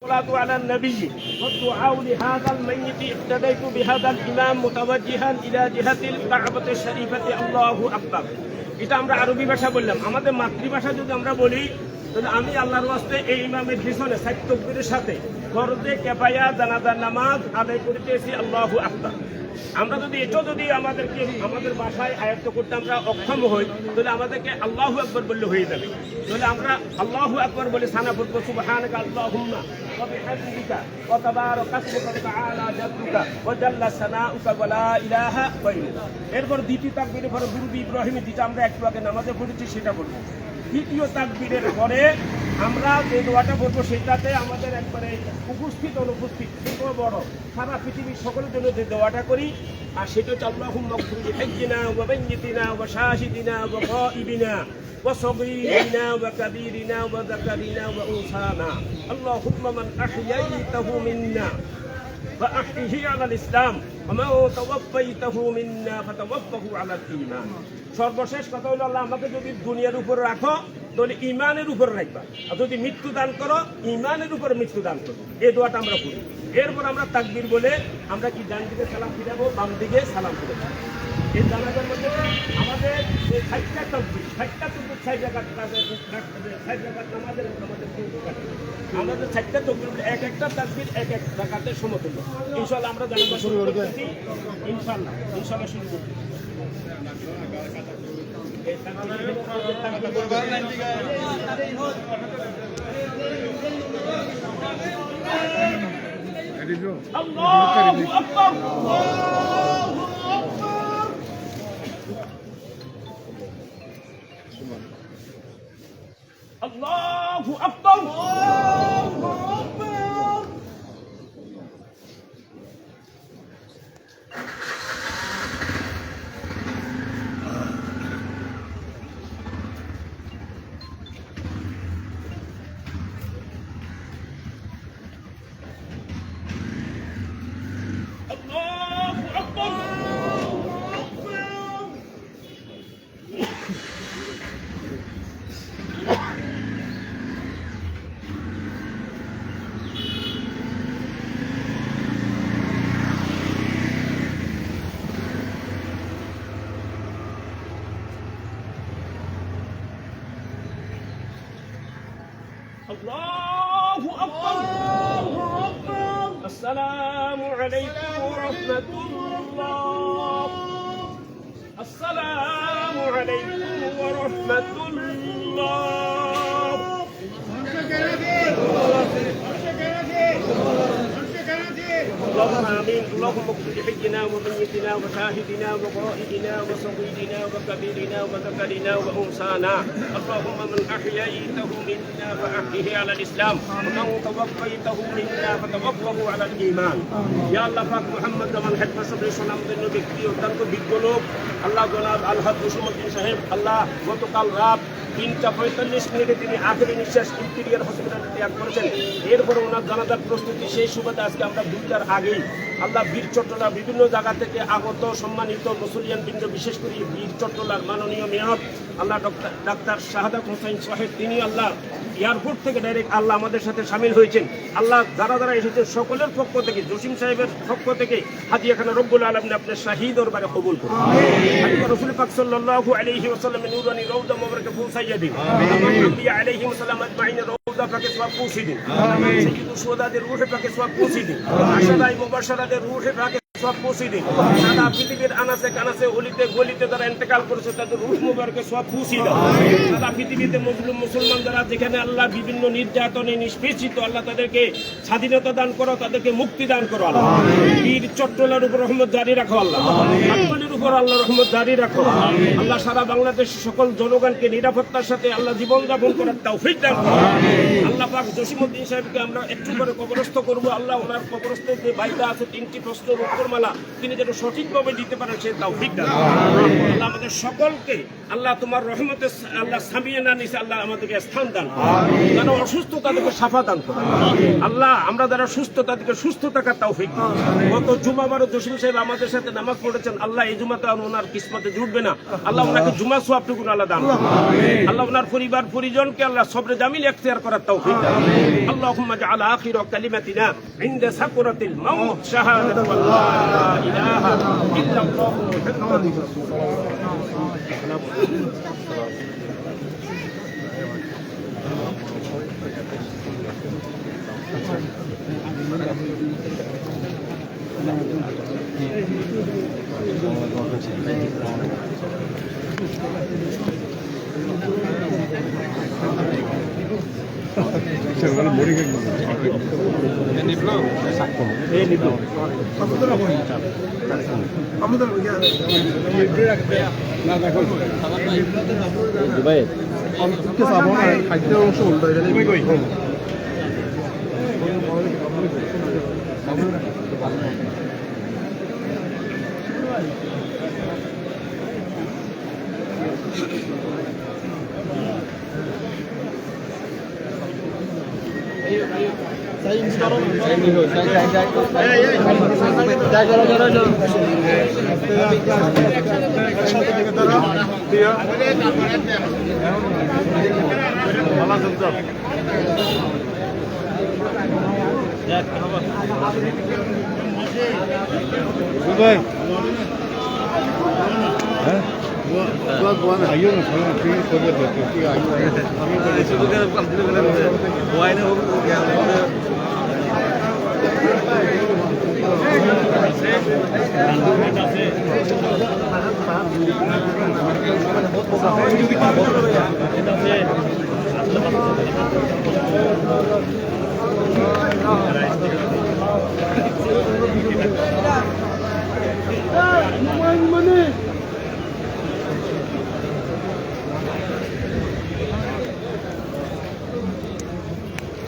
الصلاة على النبي والدعاء لهذا الميت ابتديت بهذا الإمام متوجها إلى جهة الكعبة الشريفة الله أكبر। এটা আমরা আরবি ভাষা বললাম। আমাদের মাতৃভাষা যদি আমরা বলি তাহলে আমি আল্লাহর ওয়াস্তে এই ইমামের পিছনে সাত তাকবীরের সাথে ফরজে কিফায়া জানাজার নামাজ আদায় করিতেছি আল্লাহু আকবার। আমরা যদি এটা যদি আমাদের ভাষায় আয়ত্ত করতে আমরা অক্ষম হই তাহলে আমাদেরকে আল্লাহু আকবার বললে হয়ে যাবে। তাহলে আমরা আল্লাহু আকবার বলে সানা পড়ব সুবহানাকা আল্লাহুম্মা ওয়া বিহামদিকা ওয়া তাবারাকা ইসমুকা ওয়া তাআলা জাদ্দুকা ওয়া জাল্লা সানাউকা ওয়া লা ইলাহা গায়রুকা। এরপর দ্বিতীয় তাকবীরের পরে দুরূদ ইব্রাহিমী যেটা আমরা একটু আগে নামাজে পড়েছি সেটা বলব। দ্বিতীয় তাকবীরের পরে আমরা যে দোয়াটা বলবো সেটাতে আমাদের একবারে উপস্থিত অনুপস্থিত ছোট বড় সারা পৃথিবীর সকলের জন্য যে দোয়াটা করি আর সেটা হচ্ছে আল্লাহুম্মা ইগফির লিহাইয়িনা ওয়া মাইয়িতিনা ওয়া শাহিদিনা ওয়া গায়িবিনা ওয়া সগীরিনা ওয়া কাবীরিনা ওয়া যাকারিনা ওয়া উনসানা আল্লাহুম্মা মান আহইয়াইতাহু মিন্না فأحيه على الإسلام وما توفيته منا فتوفه على الإيمان। সর্বশেষ কথা হলো আল্লাহ আমাকে যদি দুনিয়ার উপর রাখো তাহলে ইমানের উপর রাখবা, আর যদি মৃত্যু দান করো ইমানের উপর মৃত্যু দান করো। এই দোয়াটা আমরা করি। এরপর আমরা তাকবীর বলে আমরা কি ডান দিকে সালাম ফিরাবো, বাম দিকে সালাম ফিরাবো। এই জানাজার মধ্যে আমাদের যে 60টা তাকবীর 60 জায়গা নামাজের আমাদের 60টা তাকবীর এক একটা তাকবীর এক এক রাকাতের সমতুল্য। ইনশাআল্লাহ আমরা জানাজা শুরু করতেছি। ইনশাআল্লাহ শুরু করতেছি। আল্লাহু আকবার আল্লাহু আকবার الله أكبر السلام عليكم ورحمة الله السلام عليكم ورحمة الله اللهم آمين اللهم اغفر لحينا وميتنا وشاهدنا وغائبنا وصغيرنا وكبيرنا وذكرنا وأنثانا اللهم من أحييته منا فأحيه على الإسلام ومن توفيته منا فتوفه على الإيمان। يا الله পাক মুহাম্মদ জামান হেডমাস্টার সাহেবের সুনামধন্য ব্যক্তি অত্যন্ত বিজ্ঞ লোক আল্লাহ জনাব আলহাজ জসিমউদ্দিন সাহেব আল্লাহ গতকাল রাত 3:45 তিনি আখেরি নিঃশ্বাস ইন্টিরিয়ার হসপিটালে ত্যাগ করেছেন। এরপর ওনার জানাজার প্রস্তুতি সেই সুবাদে আজকে আমরা 2টার আগেই আল্লাহ বীর চট্টলা বিভিন্ন জায়গা থেকে আগত সম্মানিত মুসলিয়ান বৃন্দ বিশেষ করে বীর চট্টলার মাননীয় মেয়র আল্লাহ ডাক্তার শাহাদাত হোসেন সাহেব তিনি আল্লাহ এয়ারপোর্ট থেকে ডাইরেক্ট আল্লাহ আমাদের সাথে সামিল হয়েছেন। আল্লাহ যারা এসেছেন সকলের পক্ষ থেকে জসিম সাহেবের পক্ষ থেকে হাদিয়া খান রব্বুল আলামিন আপনার শাহী দরবারে কবুল করুন। রাসূল পাক সাল্লাল্লাহু আলাইহি ওয়াসাল্লামের নূরানি রওজা মুবারকে পৌঁছাইয়া দিন। আম্বিয়া আলাইহিম সালাম আজমাইন রওজা পাকে সওয়াব পৌঁছে দিন। সাইয়্যিদু শুহাদাদের রূহে পাকে সওয়াব পৌঁছে দিন। আশারায়ে মুবাশশারাদের রূহে পাকে সব পৌঁছে দিন। সারা পৃথিবীর আনাচে কানাচে অলিতে গলিতে যারা ইন্তেকাল করেছে তাদের রূহ মুবারকে সব পৌঁছে দাও। সারা পৃথিবীতে মুসলমান যারা যেখানে আল্লাহ বিভিন্ন নির্যাতনে নিষ্পেষিত আল্লাহ তাদেরকে স্বাধীনতা দান করো, তাদেরকে মুক্তি দান করো আল্লাহ। বীর চট্টলার উপর রহমত জারি রাখো আল্লাহ। আপনাদের উপর আল্লাহ রহমত জারি রাখো আল্লাহ। সারা বাংলাদেশ সকল জনগণকে নিরাপত্তার সাথে আল্লাহ জীবনযাপন করার তৌফিক দান করো আল্লাহ পাক। জসিমউদ্দিন সাহেবকে আমরা একটু করে কবরস্থ করবো আল্লাহ। ওনার কবরস্থের যে বাইদা আছে 3টি প্রশ্নের উত্তরমালা তিনি যেন সঠিকভাবে দিতে পারেন সে তৌফিক দান আল্লাহ। আমাদের সকলকে আল্লাহ তোমার রহমতে আল্লাহ সামিয়ে না নিছে আল্লাহ আমাদেরকে স্থান দান করো। যারা অসুস্থ তাদেরকে শাফা দান করো আল্লাহ। আমরা যারা সুস্থ তাদেরকে সুস্থ থাকার তৌফিক দান। গত জুমা বারো জসিম সাহেব আমাদের সাথে নামাজ পড়েছেন আল্লাহ। এই জুমা তাআলা ওনার কিসমতে জুটবে না। আল্লাহ ওনাকে জুমা সওয়াবটুকু আল্লাহ দান করুন। আল্লাহ ওনার পরিবার পরিজনকে আল্লাহ সবরে জামিল ইখতিয়ার করার তৌফিক দান করুন। আল্লাহুম্মা জাআল আখিরা কালিমাতিনা ইনদা সাকরাতিল মাউত শাহাদাতু লা ইলাহা ইল্লাল্লাহ মুহাম্মাদুর